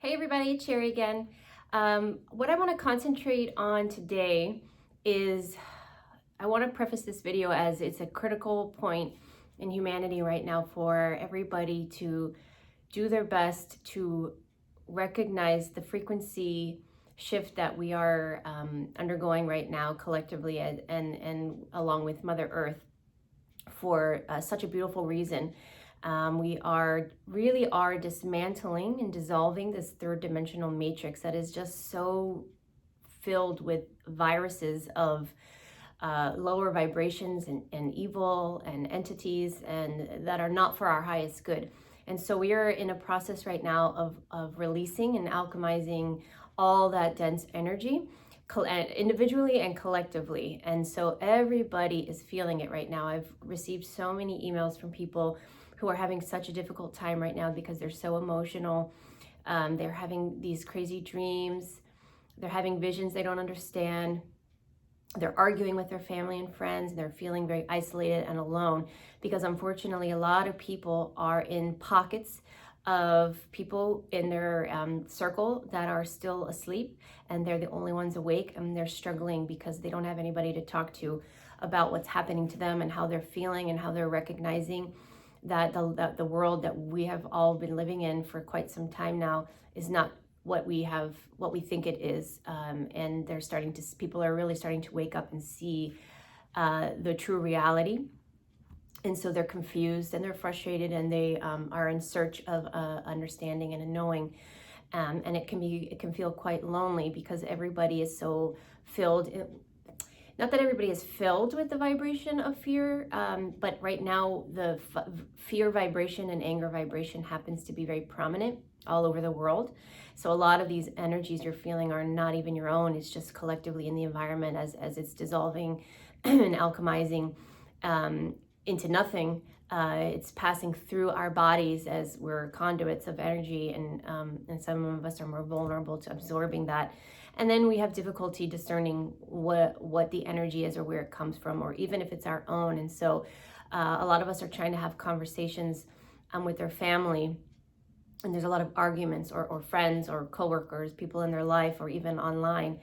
Hey everybody, it's Sherry again. What I want to concentrate on today is I want to preface this video as it's a critical point in humanity right now for everybody to do their best to recognize the frequency shift that we are undergoing right now collectively and along with Mother Earth for such a beautiful reason. We really are dismantling and dissolving this third dimensional matrix that is just so filled with viruses of lower vibrations and evil and entities and that are not for our highest good. And so we are in a process right now of releasing and alchemizing all that dense energy individually and collectively. And so everybody is feeling it right now. I've received so many emails from people who are having such a difficult time right now because they're so emotional. They're having these crazy dreams. They're having visions they don't understand. They're arguing with their family and friends. They're feeling very isolated and alone because unfortunately a lot of people are in pockets of people in their circle that are still asleep and they're the only ones awake, and they're struggling because they don't have anybody to talk to about what's happening to them and how they're feeling and how they're recognizing that the world that we have all been living in for quite some time now is not what we think it is, and people are really starting to wake up and see the true reality. And so they're confused and they're frustrated and they are in search of understanding and a knowing. And it can feel quite lonely because everybody is so filled. Not that everybody is filled with the vibration of fear, but right now the fear vibration and anger vibration happens to be very prominent all over the world. So a lot of these energies you're feeling are not even your own. It's just collectively in the environment as it's dissolving and alchemizing into nothing. It's passing through our bodies as we're conduits of energy, and some of us are more vulnerable to absorbing that. And then we have difficulty discerning what the energy is or where it comes from, or even if it's our own. And so a lot of us are trying to have conversations with their family, and there's a lot of arguments or friends or coworkers, people in their life, or even online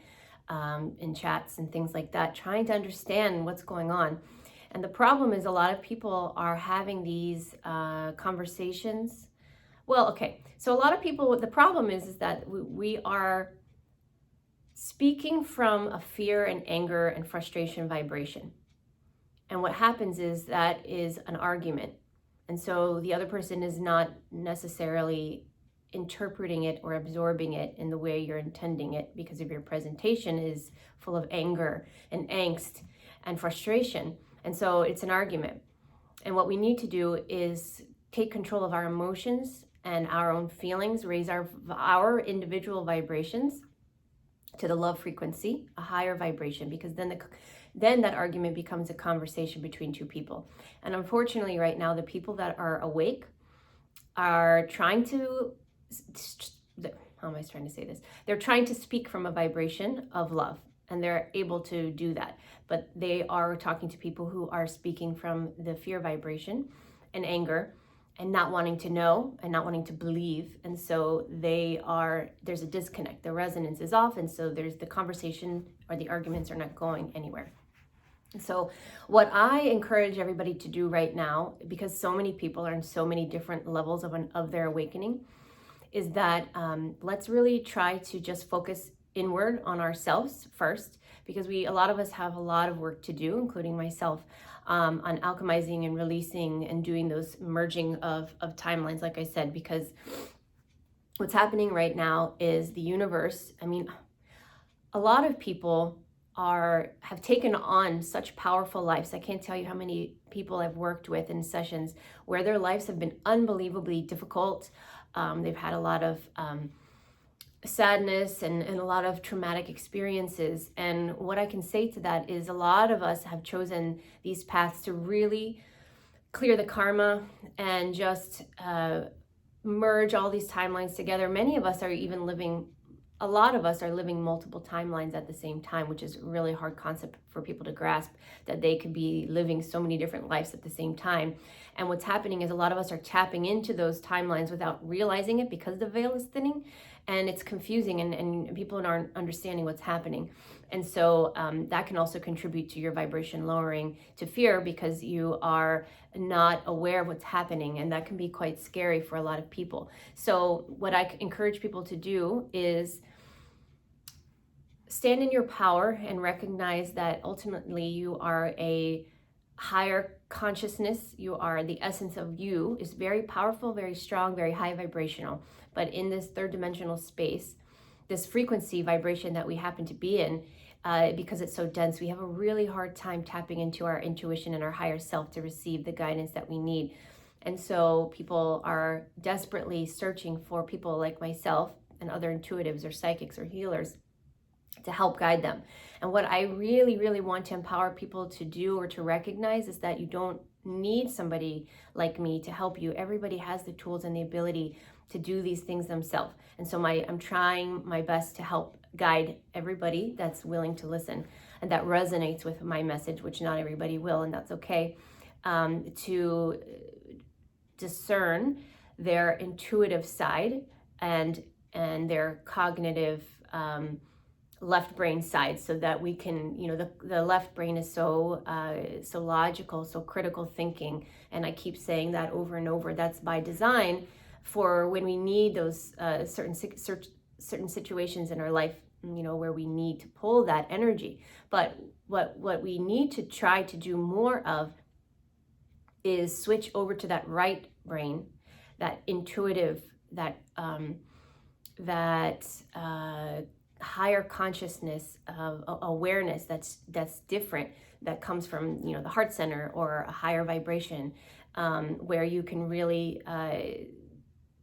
in chats and things like that, trying to understand what's going on. And the problem is a lot of people are having these conversations. Well, okay, so a lot of people, the problem is that we are speaking from a fear and anger and frustration vibration. And what happens is that is an argument. And so the other person is not necessarily interpreting it or absorbing it in the way you're intending it, because of your presentation is full of anger and angst and frustration. And so it's an argument. And what we need to do is take control of our emotions and our own feelings, raise our individual vibrations to the love frequency, a higher vibration, because then that argument becomes a conversation between two people. And unfortunately right now, the people that are awake are trying to, how am I trying to say this? They're trying to speak from a vibration of love, and they're able to do that. But they are talking to people who are speaking from the fear vibration and anger, and not wanting to know and not wanting to believe. And so there's a disconnect. The resonance is off, and so there's the conversation or the arguments are not going anywhere. So what I encourage everybody to do right now, because so many people are in so many different levels of their awakening, is that let's really try to just focus inward on ourselves first, because a lot of us have a lot of work to do, including myself, on alchemizing and releasing and doing those merging of timelines, like I said, because what's happening right now is the universe. I mean, a lot of people have taken on such powerful lives. I can't tell you how many people I've worked with in sessions where their lives have been unbelievably difficult. They've had a lot of sadness and a lot of traumatic experiences. And what I can say to that is a lot of us have chosen these paths to really clear the karma and just merge all these timelines together. A lot of us are living multiple timelines at the same time, which is a really hard concept for people to grasp, that they could be living so many different lives at the same time. And what's happening is a lot of us are tapping into those timelines without realizing it because the veil is thinning. and it's confusing, and people aren't understanding what's happening. And so that can also contribute to your vibration lowering to fear, because you are not aware of what's happening, and that can be quite scary for a lot of people. So what I encourage people to do is stand in your power and recognize that ultimately you are a higher consciousness. You are, the essence of you is very powerful, very strong, very high vibrational. But in this third dimensional space, this frequency vibration that we happen to be in, because it's so dense, we have a really hard time tapping into our intuition and our higher self to receive the guidance that we need. And so people are desperately searching for people like myself and other intuitives or psychics or healers to help guide them. And what I really, really want to empower people to do or to recognize is that you don't need somebody like me to help you. Everybody has the tools and the ability to do these things themselves. And so I'm trying my best to help guide everybody that's willing to listen and that resonates with my message, which not everybody will, and that's okay, to discern their intuitive side and their cognitive left brain side, so that we can, the left brain is so logical, so critical thinking, and I keep saying that over and over. That's by design, for when we need those certain situations in our life, where we need to pull that energy. But what we need to try to do more of is switch over to that right brain, that intuitive, that higher consciousness of awareness that's different, that comes from the heart center or a higher vibration, where you can really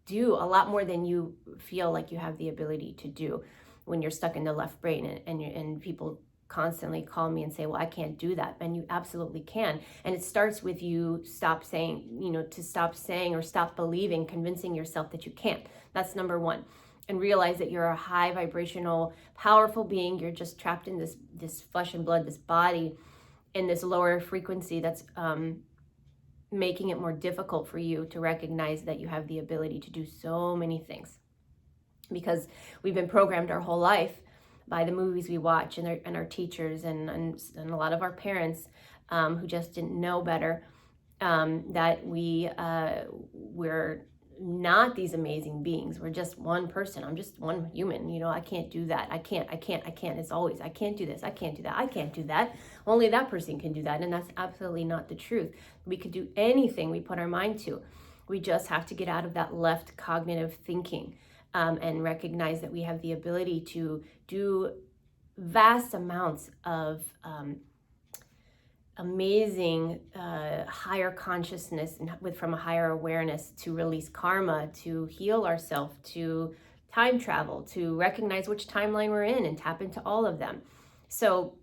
do a lot more than you feel like you have the ability to do when you're stuck in the left brain. And people constantly call me and say, well, I can't do that. And you absolutely can. And it starts with you stop saying or stop believing, convincing yourself that you can't. That's number one. And realize that you're a high vibrational, powerful being. You're just trapped in this flesh and blood, this body, in this lower frequency that's making it more difficult for you to recognize that you have the ability to do so many things. Because we've been programmed our whole life by the movies we watch and our teachers and a lot of our parents who just didn't know better, that we're not these amazing beings. We're just one person. I'm just one human. I can't do that. I can't. It's always, I can't do this. I can't do that. I can't do that. Only that person can do that. And that's absolutely not the truth. We could do anything we put our mind to. We just have to get out of that left cognitive thinking, and recognize that we have the ability to do vast amounts of amazing higher consciousness and from a higher awareness, to release karma, to heal ourselves, to time travel, to recognize which timeline we're in and tap into all of them. So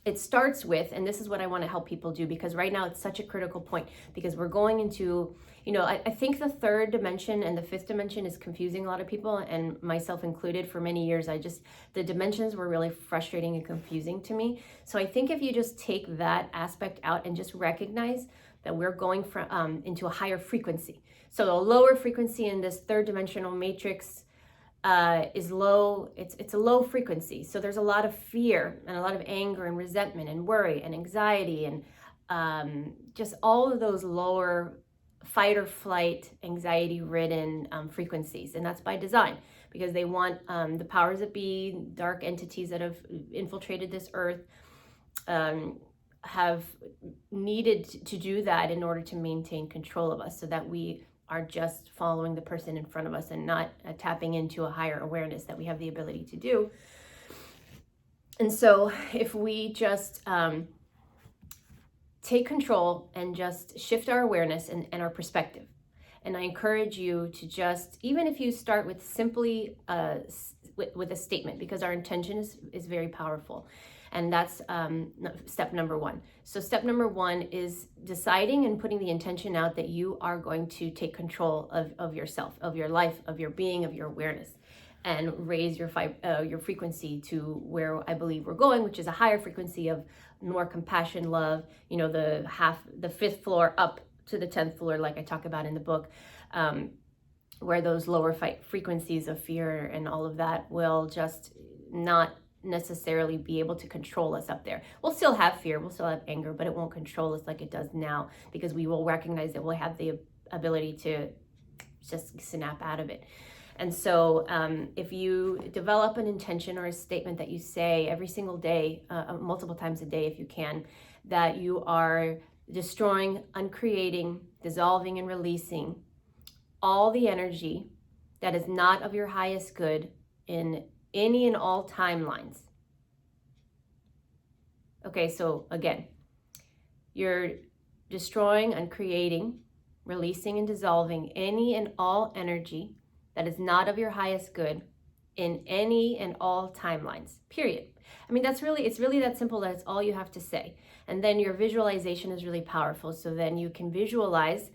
it starts with, and this is what I want to help people do, because right now it's such a critical point, because we're going into, I think the third dimension and the fifth dimension is confusing a lot of people, and myself included. For many years, the dimensions were really frustrating and confusing to me. So I think if you just take that aspect out and just recognize that we're going from into a higher frequency. So a lower frequency in this third dimensional matrix is low. It's a low frequency. So there's a lot of fear and a lot of anger and resentment and worry and anxiety and just all of those lower fight or flight, anxiety ridden frequencies. And that's by design, because they want the powers that be, dark entities that have infiltrated this earth, have needed to do that in order to maintain control of us, so that we are just following the person in front of us and not tapping into a higher awareness that we have the ability to do. And so if we just take control and just shift our awareness and our perspective, and I encourage you to just, even if you start with simply with a statement, because our intention is very powerful. And that's step number one. So step number one is deciding and putting the intention out that you are going to take control of yourself, of your life, of your being, of your awareness, and raise your frequency to where I believe we're going, which is a higher frequency of more compassion, love, the fifth floor up to the 10th floor, like I talk about in the book. where those lower frequencies of fear and all of that will just not necessarily be able to control us up there. We'll still have fear, we'll still have anger, but it won't control us like it does now, because we will recognize that we'll have the ability to just snap out of it. And so if you develop an intention or a statement that you say every single day, multiple times a day if you can, that you are destroying, uncreating, dissolving, and releasing all the energy that is not of your highest good in any and all timelines. Okay, so again, you're destroying, uncreating, releasing, and dissolving any and all energy that is not of your highest good in any and all timelines, period. I mean, it's really that simple. That's all you have to say. And then your visualization is really powerful. So then you can visualize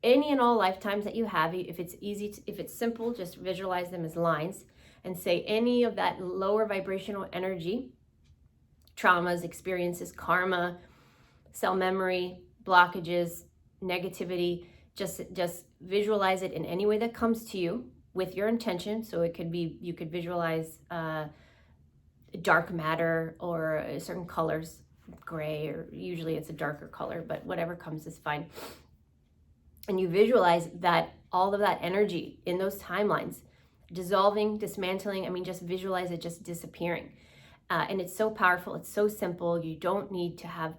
any and all lifetimes that you have. If it's if it's simple, just visualize them as lines and say any of that lower vibrational energy, traumas, experiences, karma, cell memory, blockages, negativity, just visualize it in any way that comes to you with your intention. So it could be, you could visualize dark matter or certain colors, gray, or usually it's a darker color, but whatever comes is fine. And you visualize that all of that energy in those timelines dissolving, dismantling. I mean, just visualize it just disappearing. And it's so powerful. It's so simple. You don't need to have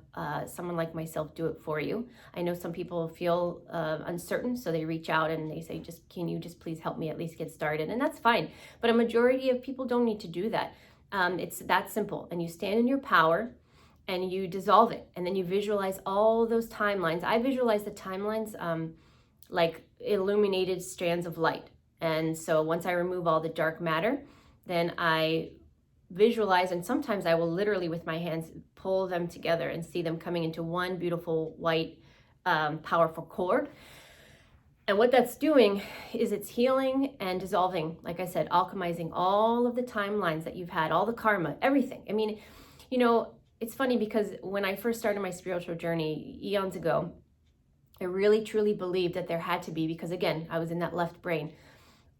someone like myself do it for you. I know some people feel uncertain, so they reach out and they say, can you just please help me at least get started? And that's fine. But a majority of people don't need to do that. It's that simple. And you stand in your power and you dissolve it. And then you visualize all those timelines. I visualize the timelines like illuminated strands of light. And so once I remove all the dark matter, then I visualize, and sometimes I will literally with my hands pull them together and see them coming into one beautiful white powerful cord. And what that's doing is it's healing and dissolving, like I said, alchemizing all of the timelines that you've had, all the karma, everything. I mean, you know, it's funny because when I first started my spiritual journey eons ago, I really truly believed that there had to be, because again, I was in that left brain,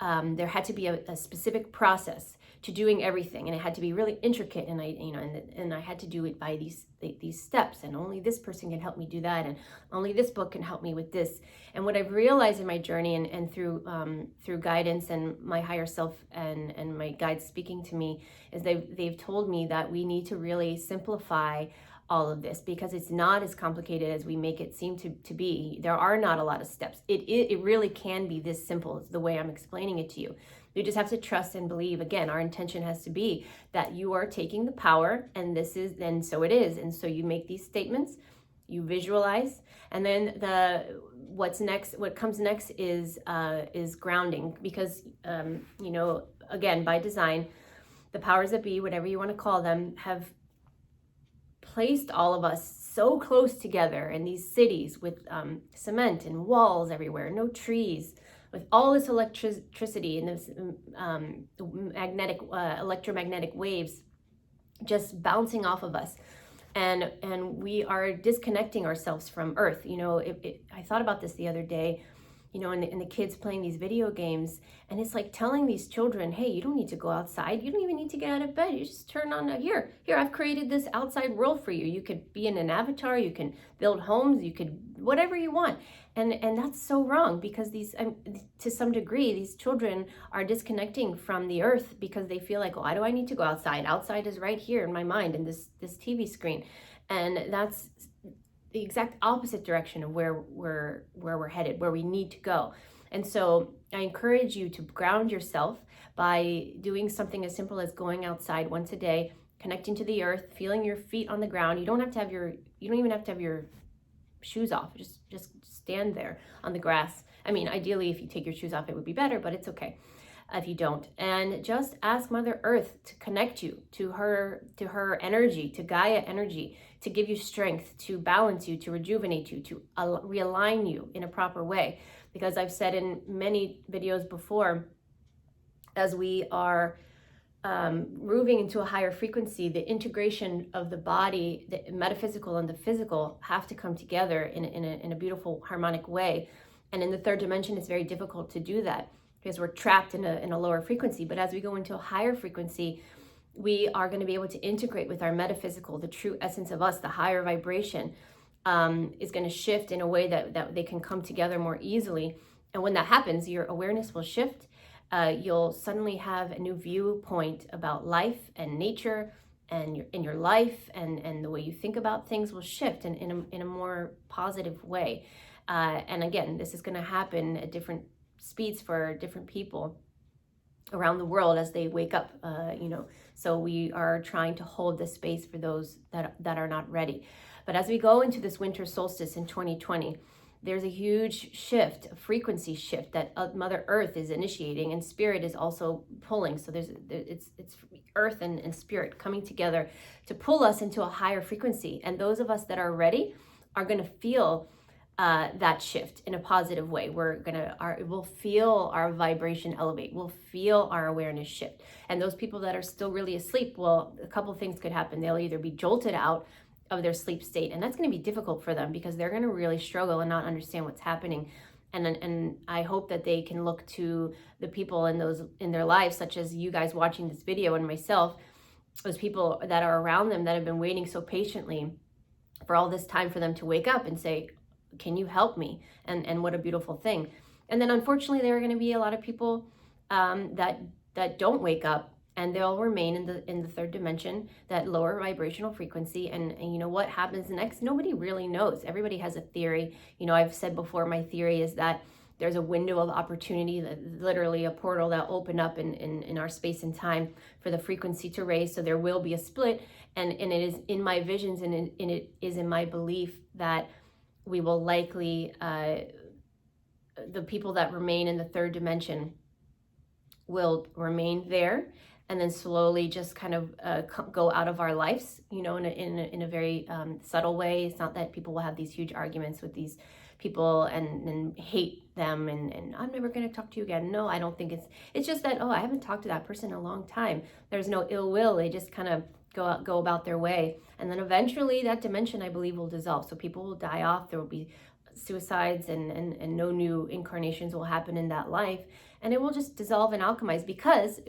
there had to be a specific process to doing everything, and it had to be really intricate, and I had to do it by these steps, and only this person can help me do that, and only this book can help me with this. And what I've realized in my journey and through guidance and my higher self and my guides speaking to me is they've told me that we need to really simplify all of this, because it's not as complicated as we make it seem to be. There are not a lot of steps. It really can be this simple. It's the way I'm explaining it to you. You just have to trust and believe. Again, our intention has to be that you are taking the power, and so it is. And so you make these statements, you visualize, and then what comes next is grounding, because again, by design, the powers that be, whatever you want to call them, have placed all of us so close together in these cities with cement and walls everywhere, no trees, with all this electricity and this electromagnetic waves just bouncing off of us, and we are disconnecting ourselves from Earth. I thought about this the other day, and the kids playing these video games, and it's like telling these children, hey, you don't need to go outside. You don't even need to get out of bed. You just turn on here, I've created this outside world for you. You could be in an avatar, you can build homes, you could, whatever you want. And that's so wrong, because to some degree, these children are disconnecting from the earth because they feel like, why do I need to go outside? Outside is right here in my mind, in this TV screen. And that's the exact opposite direction of where we're headed, where we need to go. And so I encourage you to ground yourself by doing something as simple as going outside once a day, connecting to the earth, feeling your feet on the ground. You don't even have to have your shoes off. Just stand there on the grass. I mean, ideally, if you take your shoes off, it would be better, but it's okay if you don't. And just ask Mother Earth to connect you to her energy, to Gaia energy, to give you strength, to balance you, to rejuvenate you, to realign you in a proper way. Because I've said in many videos before, as we are moving into a higher frequency, the integration of the body, the metaphysical and the physical, have to come together in a beautiful harmonic way. And in the third dimension, it's very difficult to do that. because we're trapped in a lower frequency. But as we go into a higher frequency, we are going to be able to integrate with our metaphysical, the true essence of us, the higher vibration is going to shift in a way that they can come together more easily. And when that happens, your awareness will shift. You'll suddenly have a new viewpoint about life and nature and in your life, and the way you think about things will shift in a more positive way. And again, this is going to happen at different speeds for different people around the world as they wake up, so we are trying to hold this space for those that are not ready. But as we go into this winter solstice in 2020, there's a huge shift, a frequency shift that Mother Earth is initiating, and Spirit is also pulling. So it's Earth and Spirit coming together to pull us into a higher frequency. And those of us that are ready are going to feel that shift in a positive way. We'll feel our vibration elevate. We'll feel our awareness shift. And those people that are still really asleep, well, a couple things could happen. They'll either be jolted out of their sleep state, and that's going to be difficult for them because they're going to really struggle and not understand what's happening. And I hope that they can look to the people in their lives, such as you guys watching this video and myself, those people that are around them that have been waiting so patiently for all this time for them to wake up and say, can you help me? And what a beautiful thing. And then unfortunately, there are going to be a lot of people that don't wake up, and they'll remain in the third dimension, that lower vibrational frequency. And you know what happens next? Nobody really knows. Everybody has a theory. I've said before, my theory is that there's a window of opportunity, that literally a portal that open up in our space and time for the frequency to raise. So there will be a split, and it is in my visions, and it is in my belief that we will likely, the people that remain in the third dimension will remain there, and then slowly just kind of go out of our lives, in a very subtle way. It's not that people will have these huge arguments with these people and hate them and I'm never going to talk to you again. No, I don't think it's just that, I haven't talked to that person in a long time. There's no ill will. They just kind of go about their way. And then eventually that dimension, I believe, will dissolve. So people will die off. There will be suicides and no new incarnations will happen in that life. And it will just dissolve and alchemize because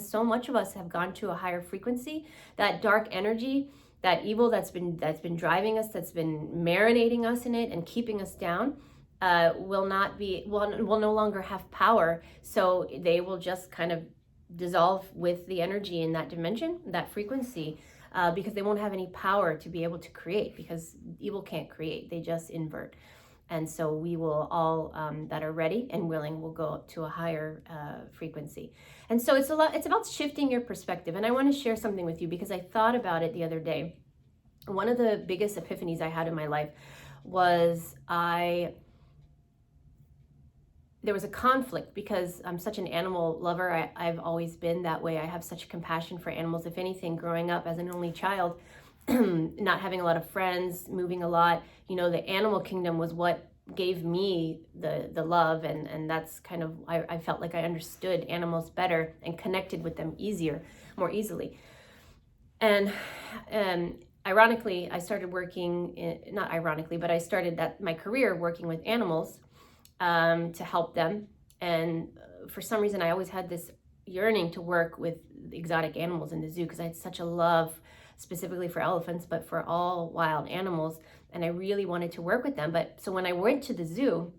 so much of us have gone to a higher frequency, that dark energy, that evil that's been driving us, that's been marinating us in it and keeping us down, will no longer have power. So they will just kind of dissolve with the energy in that dimension, that frequency, because they won't have any power to be able to create, because evil can't create, they just invert. And so we will all that are ready and willing will go up to a higher frequency. And so it's about shifting your perspective. And I want to share something with you because I thought about it the other day. One of the biggest epiphanies I had in my life was there was a conflict because I'm such an animal lover. I've always been that way. I have such compassion for animals. If anything, growing up as an only child, not having a lot of friends, moving a lot, the animal kingdom was what gave me the love. And that's kind of, I felt like I understood animals better and connected with them more easily. And ironically, I started working, not ironically, but I started my career working with animals to help them. And for some reason, I always had this yearning to work with exotic animals in the zoo because I had such a love specifically for elephants, but for all wild animals. And I really wanted to work with them. But so when I went to the zoo,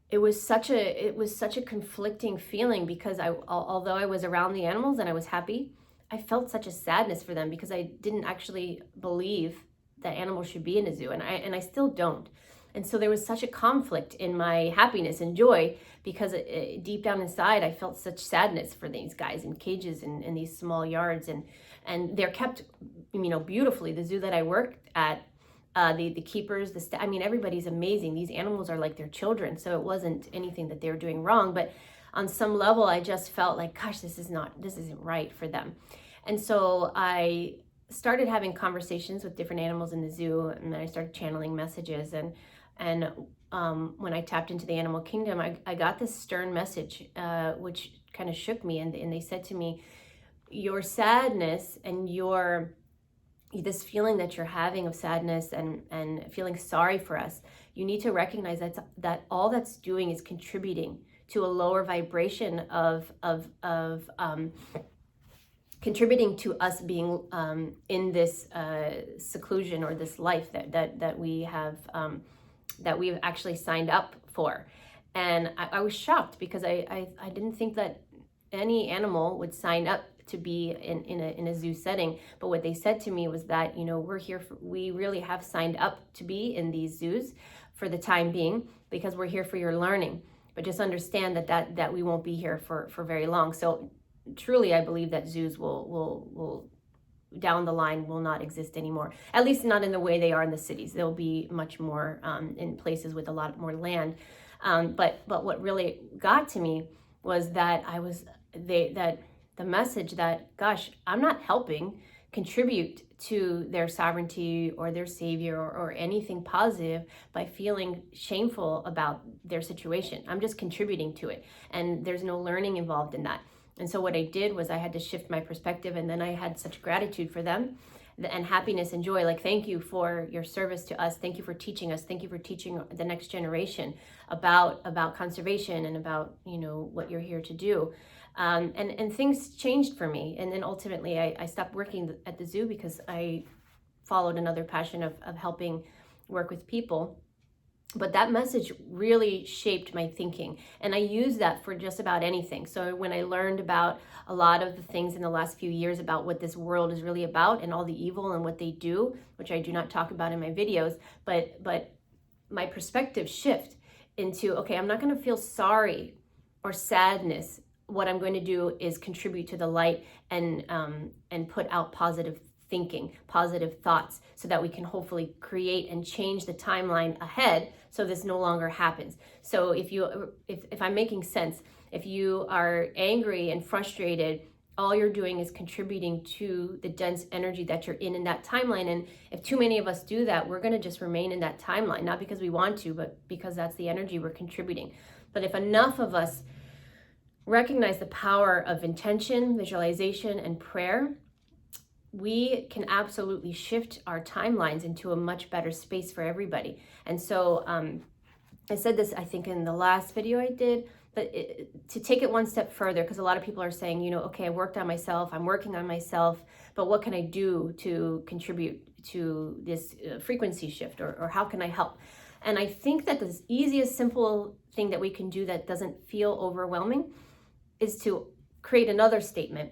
it was such a conflicting feeling because although I was around the animals and I was happy, I felt such a sadness for them because I didn't actually believe that animals should be in a zoo, and I still don't. And so there was such a conflict in my happiness and joy because deep down inside, I felt such sadness for these guys in cages and in these small yards, and they're kept, beautifully. The zoo that I worked at, the keepers, the staff, everybody's amazing. These animals are like their children, so it wasn't anything that they were doing wrong. But on some level, I just felt like, gosh, this isn't right for them. And so I started having conversations with different animals in the zoo, and then I started channeling messages. And when I tapped into the animal kingdom, I got this stern message, which kind of shook me. And they said to me, your sadness and this feeling that you're having of sadness and feeling sorry for us, you need to recognize that all that's doing is contributing to a lower vibration of contributing to us being in this seclusion or this life that we've actually signed up for. And I was shocked because I didn't think that any animal would sign up to be in a zoo setting. But what they said to me was that, we're here we really have signed up to be in these zoos for the time being, because we're here for your learning. But just understand that we won't be here for very long. So truly, I believe that zoos will down the line will not exist anymore. At least not in the way they are in the cities. They'll be much more in places with a lot more land. But what really got to me was that the message that, gosh, I'm not helping contribute to their sovereignty or their savior or anything positive by feeling shameful about their situation. I'm just contributing to it. And there's no learning involved in that. And so what I did was I had to shift my perspective, and then I had such gratitude for them and happiness and joy. Like, thank you for your service to us. Thank you for teaching us. Thank you for teaching the next generation about conservation and about, what you're here to do. And things changed for me. And then ultimately I stopped working at the zoo because I followed another passion of helping work with people. But that message really shaped my thinking. And I use that for just about anything. So when I learned about a lot of the things in the last few years about what this world is really about and all the evil and what they do, which I do not talk about in my videos, but my perspective shift into, okay, I'm not going to feel sorry or sadness. What I'm going to do is contribute to the light and put out positive thinking, positive thoughts, so that we can hopefully create and change the timeline ahead so this no longer happens. So if I'm making sense, if you are angry and frustrated, all you're doing is contributing to the dense energy that you're in that timeline. And if too many of us do that, we're going to just remain in that timeline, not because we want to, but because that's the energy we're contributing. But if enough of us recognize the power of intention, visualization, and prayer, we can absolutely shift our timelines into a much better space for everybody. And so I said this, I think, in the last video I did, but to take it one step further, because a lot of people are saying, okay, I worked on myself, I'm working on myself, but what can I do to contribute to this frequency shift, or how can I help? And I think that the easiest, simple thing that we can do that doesn't feel overwhelming is to create another statement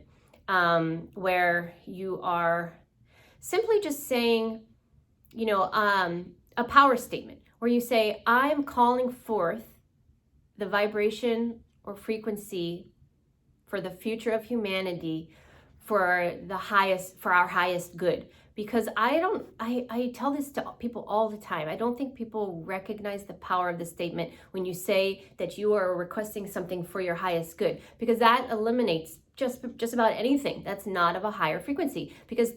where you are simply just saying, a power statement where you say, I'm calling forth the vibration or frequency for the future of humanity for our highest good. Because I tell this to people all the time. I don't think people recognize the power of the statement when you say that you are requesting something for your highest good, because that eliminates just about anything that's not of a higher frequency, because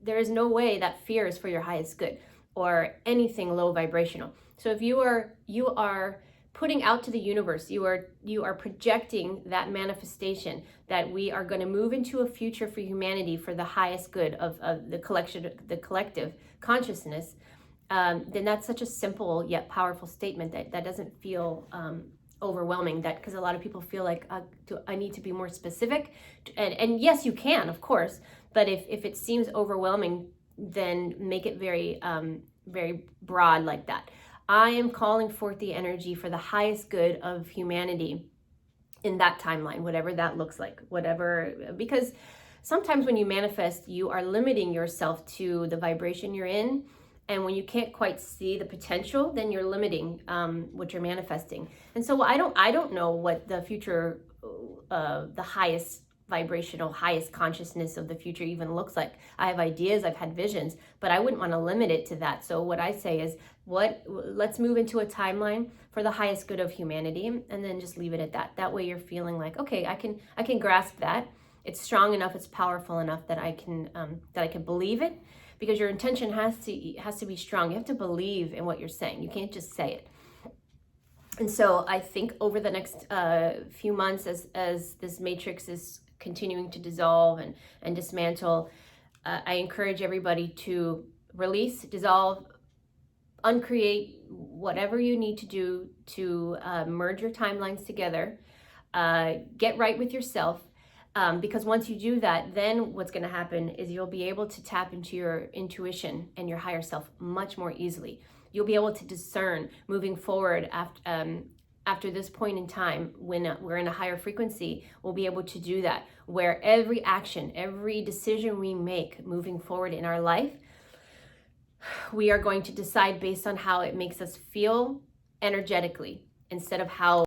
there is no way that fear is for your highest good or anything low vibrational. So if you are putting out to the universe, you are projecting that manifestation that we are going to move into a future for humanity for the highest good of the collective consciousness, then that's such a simple yet powerful statement that doesn't feel overwhelming, that because a lot of people feel like I need to be more specific, and yes, you can, of course, but if it seems overwhelming, then make it very very broad like that. I am calling forth the energy for the highest good of humanity in that timeline, whatever that looks like, because sometimes when you manifest, you are limiting yourself to the vibration you're in. And when you can't quite see the potential, then you're limiting what you're manifesting. And so I don't know what the future, the highest vibrational, highest consciousness of the future even looks like. I have ideas, I've had visions, but I wouldn't want to limit it to that. So what I say is, let's move into a timeline for the highest good of humanity, and then just leave it at that. That way you're feeling like, okay, I can grasp that. It's strong enough, it's powerful enough that I can believe it. Because your intention has to be strong. You have to believe in what you're saying. You can't just say it. And so I think over the next few months, as this matrix is continuing to dissolve and dismantle, I encourage everybody to release, dissolve, uncreate, whatever you need to do to merge your timelines together get right with yourself. Because once you do that, then what's going to happen is you'll be able to tap into your intuition and your higher self much more easily. You'll be able to discern moving forward after this point in time when we're in a higher frequency. We'll be able to do that, where every action, every decision we make moving forward in our life, we are going to decide based on how it makes us feel energetically instead of how